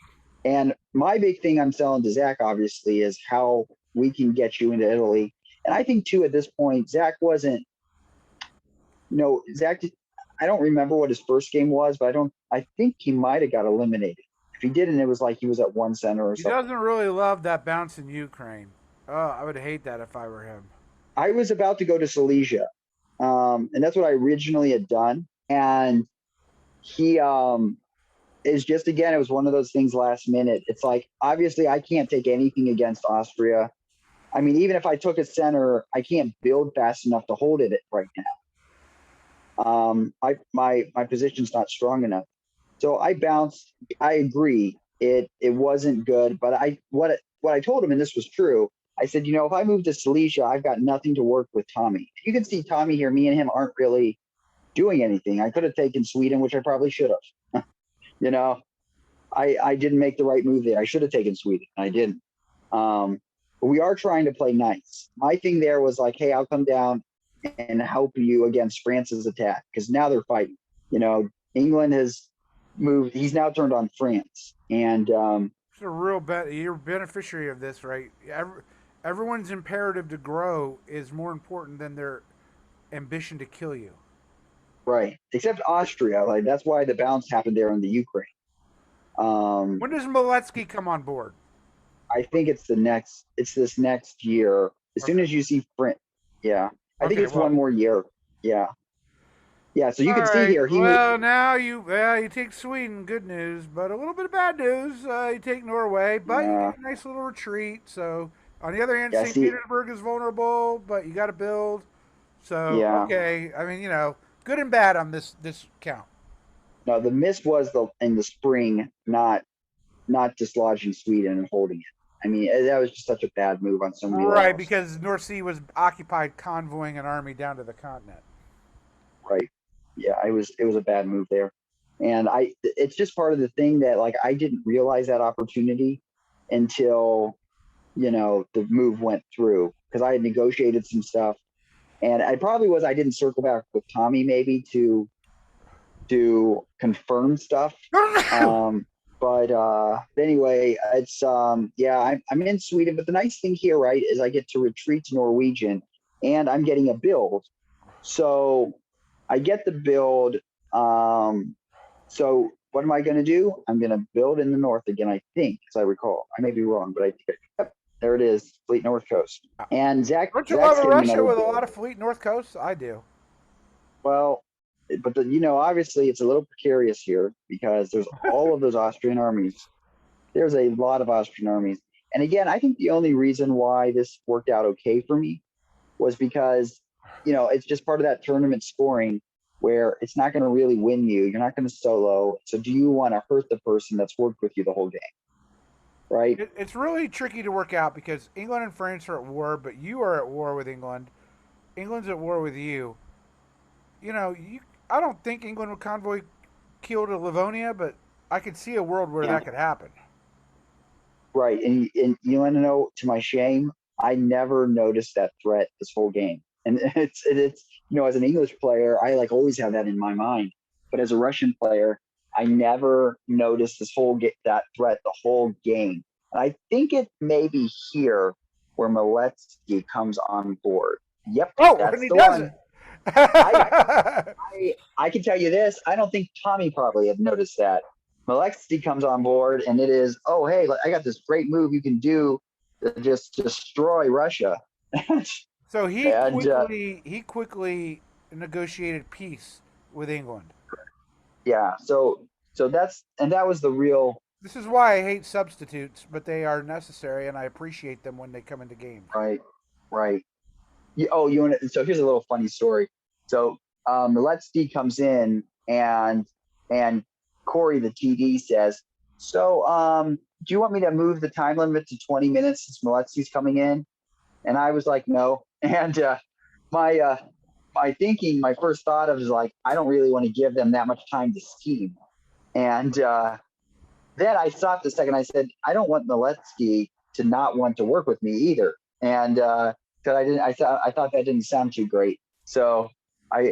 And my big thing I'm selling to Zach, obviously, is how we can get you into Italy. And I think, too, at this point, Zach wasn't, Zach, I don't remember what his first game was, but I think he might have got eliminated. If he didn't, it was like he was at one center or He something. doesn't really love that bounce in Ukraine. Oh, I would hate that if I were him. I was about to go to Silesia, and that's what I originally had done. And he is just, again, it was one of those things last minute. It's like, obviously, I can't take anything against Austria. I mean, even if I took a center, I can't build fast enough to hold it right now. My position's not strong enough. So I bounced. I agree. it wasn't good. But what I told him, and this was true, I said, if I move to Silesia, I've got nothing to work with Tommy. You can see Tommy here. Me and him aren't really doing anything. I could have taken Sweden, which I probably should have. you know, I didn't make the right move there. I should have taken Sweden. I didn't. But we are trying to play nice. My thing there was like, hey, I'll come down and help you against France's attack because now they're fighting. England has moved. He's now turned on France, and It's a real you're a beneficiary of this, right? Everyone's imperative to grow is more important than their ambition to kill you. right, except Austria. Like that's why the bounce happened there in the Ukraine. When does Miletsky come on board? I think it's this next year. As soon Okay. as you see print, yeah. I think Okay. it's one more year. Yeah. Yeah. So you All can see right. here, Well, now you take Sweden, good news, but a little bit of bad news. You take Norway, but you uh, get a nice little retreat. So on the other hand, yeah, St. see, Petersburg is vulnerable, but you got to build. So yeah. okay, I mean, good and bad on this count. No, the miss was in the spring, not dislodging Sweden and holding it. I mean, that was just such a bad move on so many Right, levels. because North Sea was occupied convoying an army down to the continent. Right. Yeah, it was a bad move there. And it's just part of the thing that like I didn't realize that opportunity until, the move went through because I had negotiated some stuff. And I didn't circle back with Tommy maybe to confirm stuff. But anyway, it's yeah, I'm in Sweden. But the nice thing here, right, is I get to retreat to Norwegian, and I'm getting a build. So I get the build. So what am I going to do? I'm going to build in the north again. I think, as I recall, I may be wrong, but I think yep, there it is, Fleet North Coast. And Don't you love Zach's a getting Russia another with a build. lot of fleet north coast? I do. Well, but obviously it's a little precarious here because there's all of those Austrian armies. There's a lot of Austrian armies. And again, I think the only reason why this worked out okay for me was because, it's just part of that tournament scoring where it's not going to really win you. You're not going to solo. So do you want to hurt the person that's worked with you the whole game? Right? It's really tricky to work out because England and France are at war, but you are at war with England. England's at war with you. I don't think England would convoy kill to Livonia, but I could see a world where Yeah. that could happen. Right. And you want to know, to my shame, I never noticed that threat this whole game. And it's as an English player, I like always have that in my mind. But as a Russian player, I never noticed that threat the whole game. And I think it may be here where Miletsky comes on board. Yep, Oh, and that's he the does one. it. I can tell you this. I don't think Tommy probably had noticed that. Miletsky comes on board, and it is, oh, hey, I got this great move you can do to just destroy Russia. So he and quickly negotiated peace with England. yeah, so that was the real This is why I hate substitutes, but they are necessary, and I appreciate them when they come into games. right, right. So here's a little funny story. So Miletsky comes in, and Corey, the TD, says, so do you want me to move the time limit to 20 minutes since Miletsky's coming in? And I was like, no. And my thinking, my first thought of is like, I don't really want to give them that much time to scheme. And then I stopped a second. I said, I don't want Miletsky to not want to work with me either. And because I thought that didn't sound too great. So we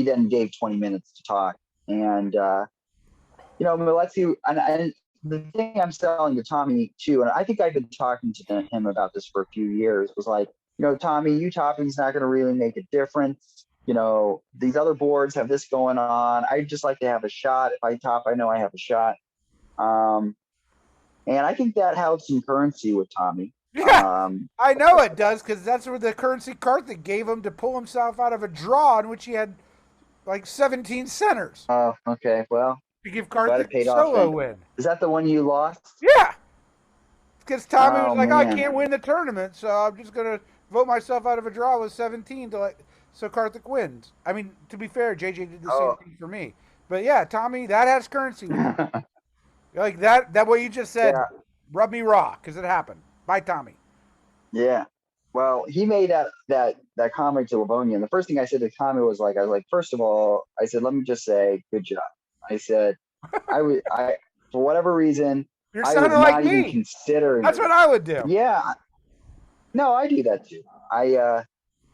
then gave 20 minutes to talk. And Miletsky, and the thing I'm selling to Tommy too, and I think I've been talking to him about this for a few years, was like, Tommy, you topping's not going to really make a difference. These other boards have this going on. I just like to have a shot. If I top, I know I have a shot. And I think that held some currency with Tommy. Yeah, I know it does because that's where the currency Carthage gave him to pull himself out of a draw in which he had like 17 centers Oh, okay. Well, to give glad Carthage it a paid off solo then. win. Is that the one you lost? Yeah, because Tommy was Oh like, I man. can't win the tournament, so I'm just gonna vote myself out of a draw with 17 so Carthage wins. I mean, to be fair, JJ did the same Oh, thing for me. But yeah, Tommy, that has currency with you. Like that what you just said, Yeah, rub me raw because it happened. Bye, Tommy. yeah. Well, he made that comment to Livonia, and the first thing I said to Tommy was like, I was like, first of all, I said, let me just say, good job. I said, I for whatever reason, You're I was sounding like not even me. considering That's it. what I would do. Yeah, no, I do that too.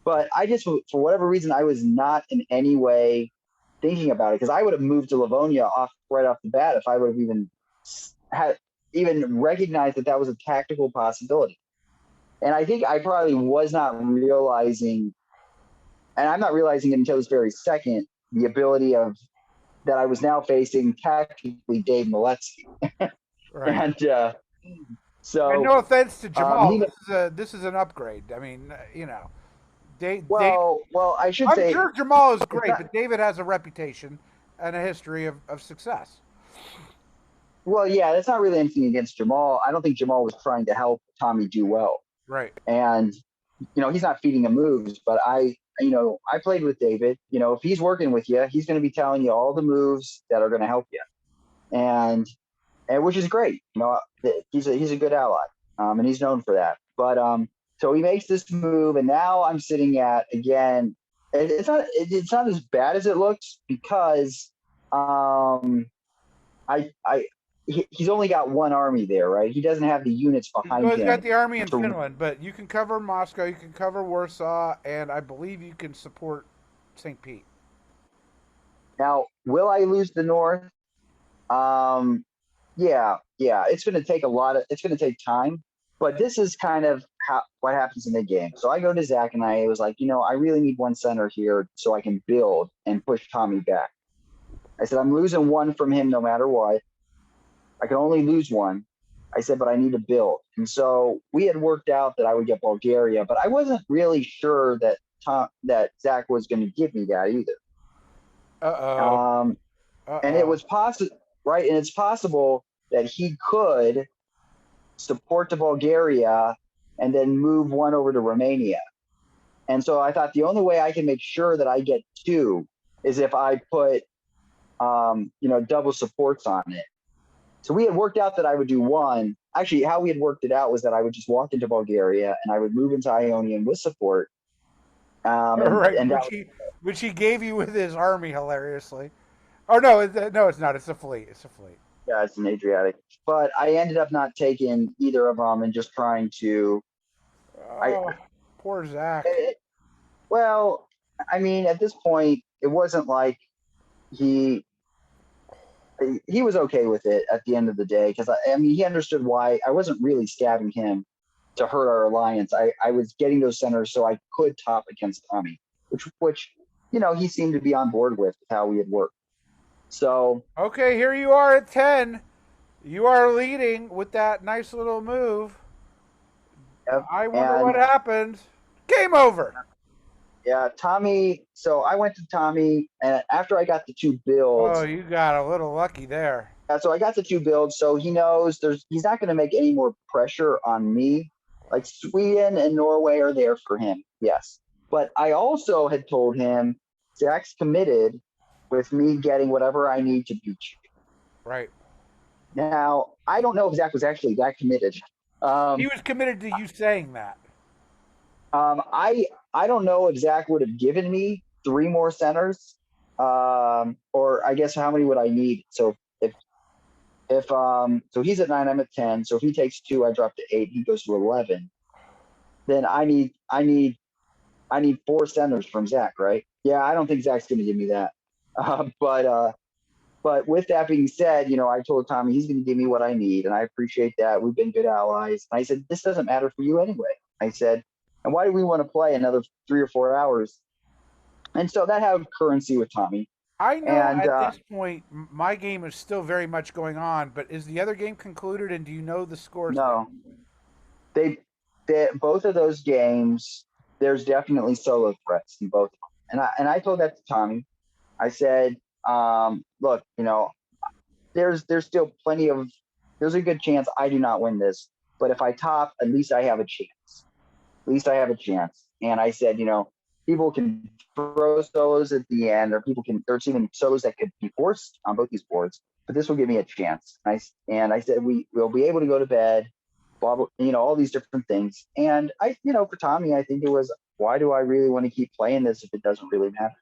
But I just for whatever reason, I was not in any way thinking about it because I would have moved to Livonia off right off the bat if I would have had even recognized that that was a tactical possibility. And I think I probably was not realizing, and I'm not realizing it until this very second, the ability of that I was now facing tactically Dave Miletsky. Right. And And so no offense to Jamal, he, this is an upgrade. I mean, Dave. well, I should I'm say sure Jamal is it's great, not. but David has a reputation and a history of success. Well, yeah, that's not really anything against Jamal. I don't think Jamal was trying to help Tommy do well. Right. And he's not feeding him moves, but I played with David. If he's working with you, he's going to be telling you all the moves that are going to help you, and which is great. He's a good ally, and he's known for that. But so he makes this move, and now I'm sitting at again. It's not as bad as it looks because I he's only got one army there, right? He doesn't have the units Well, behind he's got him the army in to. Finland, but you can cover Moscow, you can cover Warsaw, and I believe you can support St. Pete. Now, will I lose the North? Um, yeah. It's going to take time, but this is kind of what happens in the game. So I go to Zach and I was like, I really need one center here so I can build and push Tommy back. I said, I'm losing one from him no matter what. I can only lose one. I said, but I need to build. And so we had worked out that I would get Bulgaria, but I wasn't really sure that Zach was going to give me that either. Uh oh. Um, Uh and it oh. was possible, right? And it's possible that he could support to Bulgaria and then move one over to Romania. And so I thought the only way I can make sure that I get two is if I put, double supports on it. So we had worked out that I would do one. Actually, how we had worked it out was that I would just walk into Bulgaria and I would move into Ionian with support. Right, And that which he gave you with his army hilariously. Oh no, no, it's not. It's a fleet. It's a fleet. yeah, it's an Adriatic. But I ended up not taking either of them and just trying to. I Oh, poor Zach. it, well, I mean, at this point, it wasn't like he he was okay with it at the end of the day because I mean he understood why I wasn't really stabbing him to hurt our alliance. I was getting those centers so I could top against Tommy, which he seemed to be on board with how we had worked. So Okay, here you are at 10. You are leading with that nice little move. yep. I wonder what And happened. Game over. yeah, Tommy. So I went to Tommy, and after I got the two Oh, builds, you got a little lucky there. so I got the two builds, so he knows he's not going to make any more pressure on me. Like Sweden and Norway are there for him, yes. But I also had told him Zach's committed with me getting whatever I need to beat you. Right. Now I don't know if Zach was actually that committed. He Um, was committed to you saying that. I don't know if Zach would have given me three more centers, or I guess how many would I need? So if so he's at 9, I'm at 10. So if he takes two, I drop to 8. He goes to 11. Then I need four centers from Zach, right? Yeah, I don't think Zach's going to give me that. But with that being said, I told Tommy he's going to give me what I need, and I appreciate that. We've been good allies. And I said this doesn't matter for you anyway. I said, and why do we want to play another 3 or 4 hours? And so that had currency with Tommy. I know And at this point my game is still very much going on, but is the other game concluded and do you know the scores there? no, they, both of those games, there's definitely solo threats in both of them. And I told that to Tommy. I said, look, there's still there's a good chance I do not win this, but if I top, at least I have a chance. At least I have a chance. And I said, people can throw solos at the end, or there's even solos that could be forced on both these boards, but this will give me a chance. And I said, we'll be able to go to bed, blah, blah, all these different things. And for Tommy, I think it was, why do I really want to keep playing this if it doesn't really matter?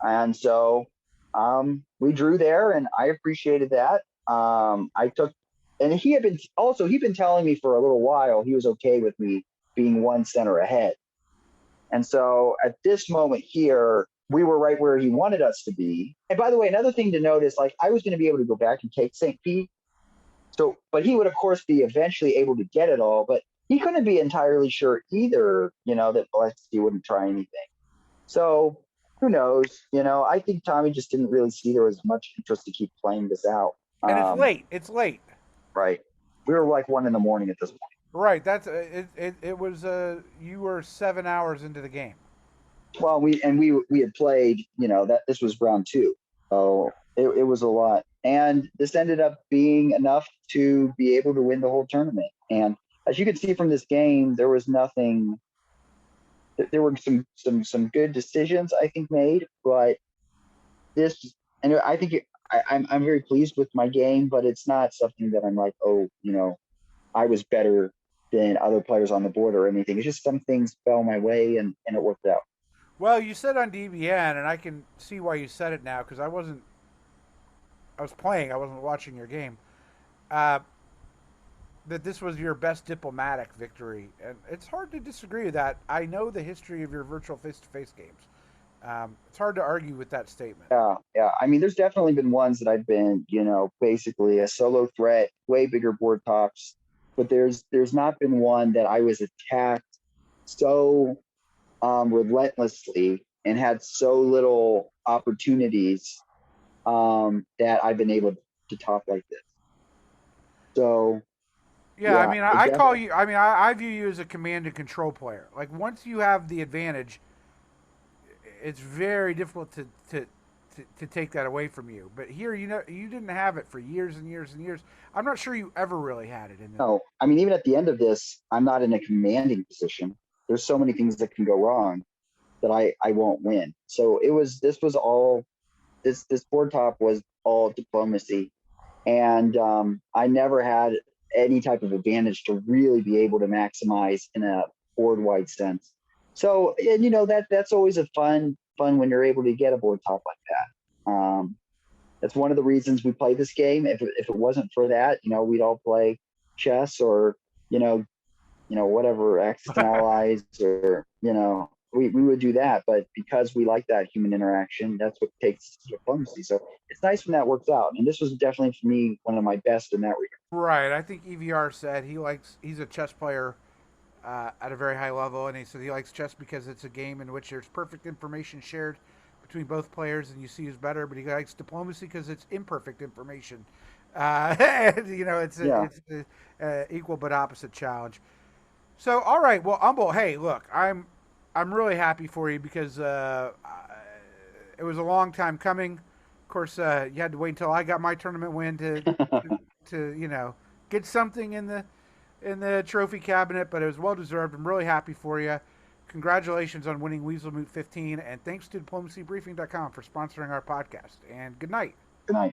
And so we drew there, and I appreciated that. And he'd been telling me for a little while he was okay with me being one center ahead. And so at this moment here, we were right where he wanted us to be. And by the way, another thing to notice, like, I was going to be able to go back and take St. Pete. So, but he would, of course, be eventually able to get it all. But he couldn't be entirely sure either, that he wouldn't try anything. So who knows? I think Tommy just didn't really see there was much interest to keep playing this out. And it's late. It's late. Right. We were like 1 a.m. at this point. Right. That's it was you were 7 hours into the game. Well, we had played, that this was round 2. So it was a lot. And this ended up being enough to be able to win the whole tournament. And as you can see from this game, there was nothing. There were some good decisions, I think, made, but and I think I'm very pleased with my game, but it's not something that I'm like, oh, I was better than other players on the board or anything. It's just some things fell my way, and it worked out. Well, you said on DBN, and I can see why you said it now, because I was playing, I wasn't watching your game, that this was your best diplomatic victory. And it's hard to disagree with that. I know the history of your virtual face-to-face games. It's hard to argue with that statement. Yeah. I mean, there's definitely been ones that I've been, basically a solo threat, way bigger board tops, but there's not been one that I was attacked so relentlessly and had so little opportunities that I've been able to top like this. So yeah, I mean, I view you as a command and control player. Like, once you have the advantage, it's very difficult to take that away from you. But here, you didn't have it for years and years and years. I'm not sure you ever really had it. No, I mean, even at the end of this, I'm not in a commanding position. There's so many things that can go wrong that I won't win. So this board top was all diplomacy. And I never had any type of advantage to really be able to maximize in a board-wide sense. So, and that's always a fun when you're able to get a board top like that. That's one of the reasons we play this game. If it wasn't for that, we'd all play chess or, whatever, Axis and Allies, or, we would do that. But because we like that human interaction, that's what takes diplomacy. So it's nice when that works out. And this was definitely, for me, one of my best in that regard. Right. I think EVR said he's a chess player at a very high level, and he said he likes chess because it's a game in which there's perfect information shared between both players, and you see who's better. But he likes diplomacy because it's imperfect information. It's equal but opposite challenge. So, all right. Well, Umble, hey, look, I'm really happy for you because it was a long time coming. Of course, you had to wait until I got my tournament win to get something in the trophy cabinet, but it was well deserved. I'm really happy for you. Congratulations on winning Weaselmoot 15, and thanks to diplomacybriefing.com for sponsoring our podcast. And good night.